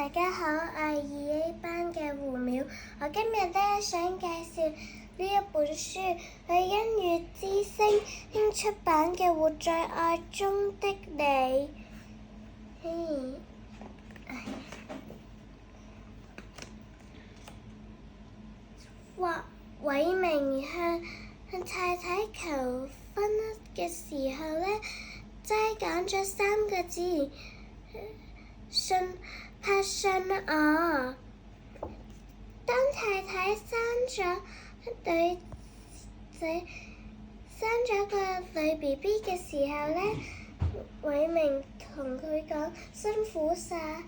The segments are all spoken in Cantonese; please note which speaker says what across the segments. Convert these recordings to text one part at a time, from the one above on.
Speaker 1: 大家好，我係2A 班嘅胡淼。我今日想介紹呢一本書，係欣悅之星出版嘅《活在愛中的你》。偉明向太太求婚嘅時候齋揀咗3個字，拍信我。當太太生咗個女 BB 嘅時候偉明同佢講辛苦晒。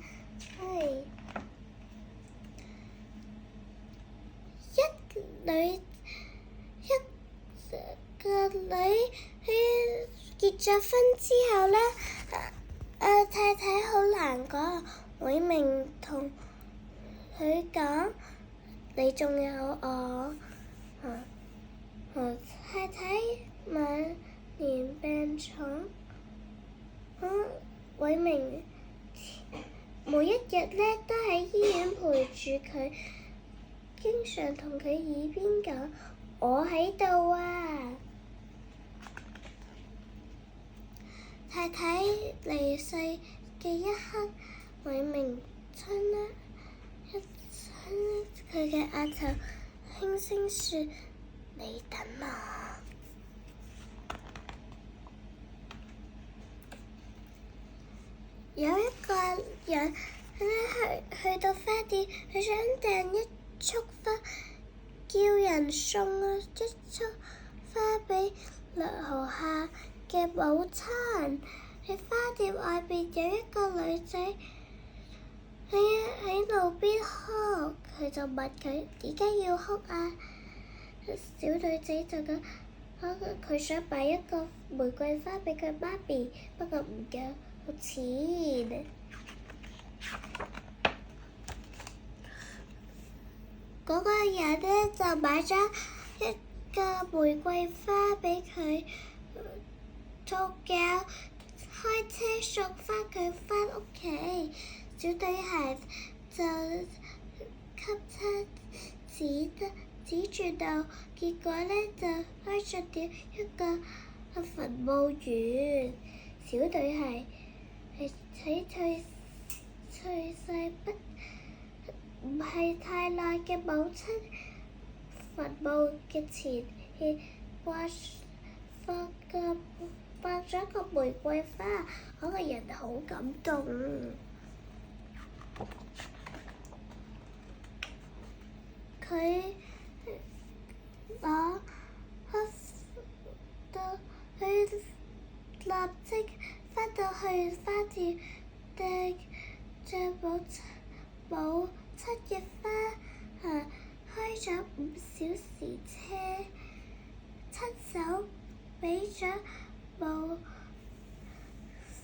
Speaker 1: 一個女結咗婚之後太太好難過。偉明同佢講：你仲有我。太太晚年病重，偉明每一日都喺醫院陪住佢，經常同佢耳邊講：我喺度啊！太太離世嘅一刻，偉明親佢嘅額頭，輕聲說：你等我。有一個人去到花店，佢想訂一束花，叫人送一束花俾6號下嘅母親。喺花店外邊有一個女仔喺路邊哭，佢就問佢點解要哭啊？小女仔就講佢想買一個玫瑰花俾佢媽咪，不過唔夠錢。嗰個人就買咗一個玫瑰花俾佢，仲有開車送返佢返屋企。小女孩就給他指住度，結果就開出了一個墳墓園。小女孩喺去世唔係太耐嘅母親墳墓嘅前掛咗個玫瑰花，嗰個人好感動。佢立即返到去花店訂咗母親嘅花，開咗5小時車，親手俾咗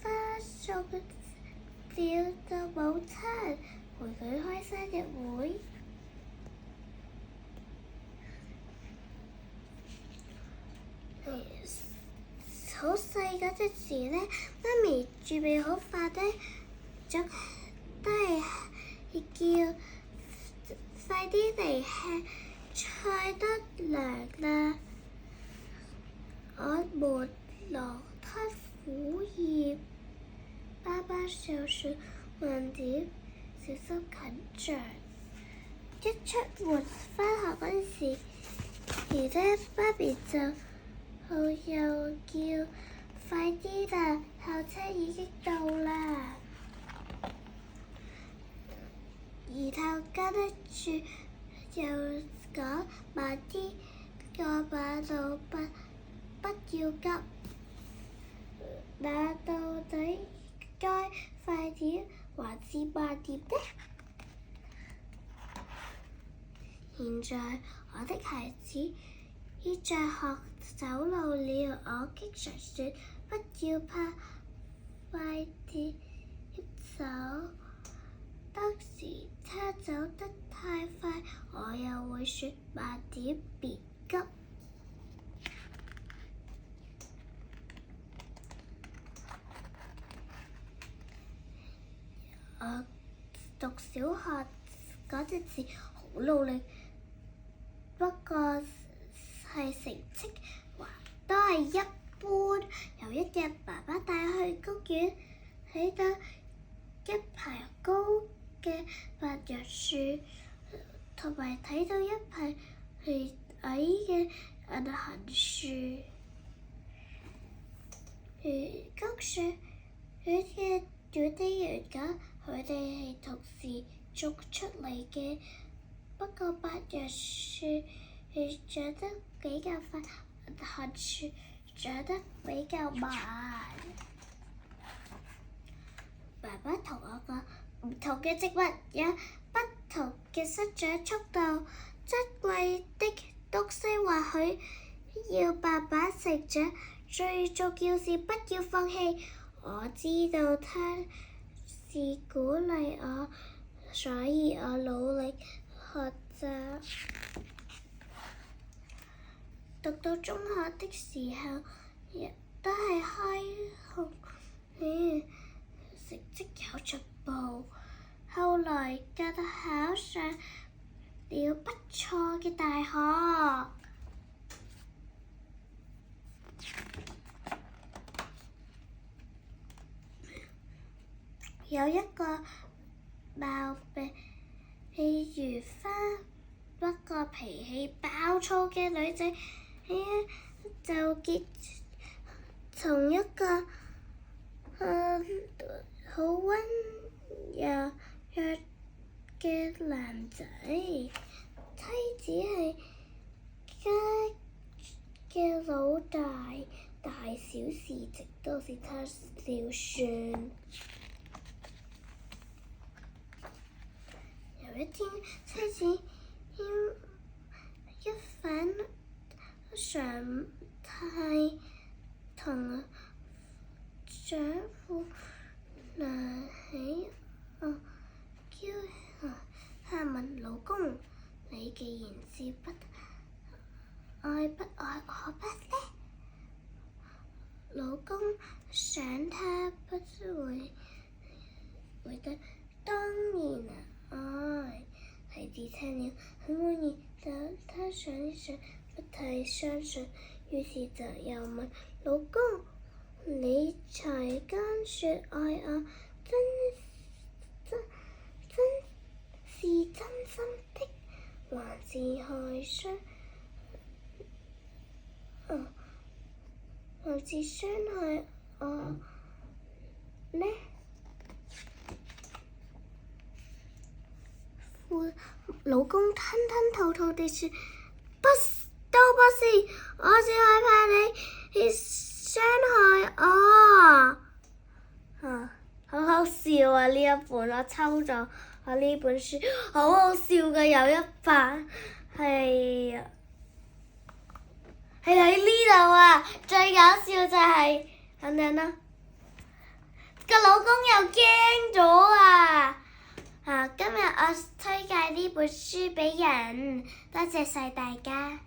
Speaker 1: 花送了到母親，陪佢開生日會。好細嗰陣時媽咪準備好飯都係叫快啲嚟吃，菜都涼啦。我們狼吞虎嚥，爸爸笑說慢點，小心啃着。一出門返學嗰陣時，媽咪就又叫快啲啦，校車已經到啦。然後跟得住又講慢啲，過馬路不要急。那到底該快點還是慢點呢？現在我的孩子已在學走路了，我經常說不要怕，快點走。當時他走得太快，我又會說慢點，別急。我讀小學嗰陣時好努力，不過係成績都係一般。有一日，爸爸帶去公園，睇到一排高嘅白楊樹，同埋睇到一排矮嘅銀杏樹。公樹佢嘅短啲圓架，佢哋係同時種出嚟嘅。不過白楊樹長得比較快，銀杏樹長得比較慢。爸爸同我講，唔同嘅植物有不同嘅生長速度，珍貴的東西或許要慢慢成長，最重要是不要放棄。我知道他是鼓勵我，所以我努力學習。讀到中學的時候，亦都係開學，成績有進步，後來覺得考上了不錯嘅大學。有一個貌美如花，不過脾氣暴躁嘅女仔，就結從一個好溫柔嘅男仔。妻子係家嘅老大，大小事情都是他了算。有一天，妻子一反常態同丈夫拿起驕傲，她問老公：你既然是不愛我不呢？老公想她不回答，當然愛。孩子聽了很滿意，但他想一想不太相信，於是就又問老公：你才剛說愛我，是真心的，還是傷害我呢？老公吞吞吐吐地說：都不是，我是害怕你傷害我。好好笑啊！呢一本我抽咗我呢本書，好好笑嘅。有一版係喺呢度啊！最搞笑就係等等啦，個老公又驚咗啊！今日我推介呢本書俾人，多謝晒大家。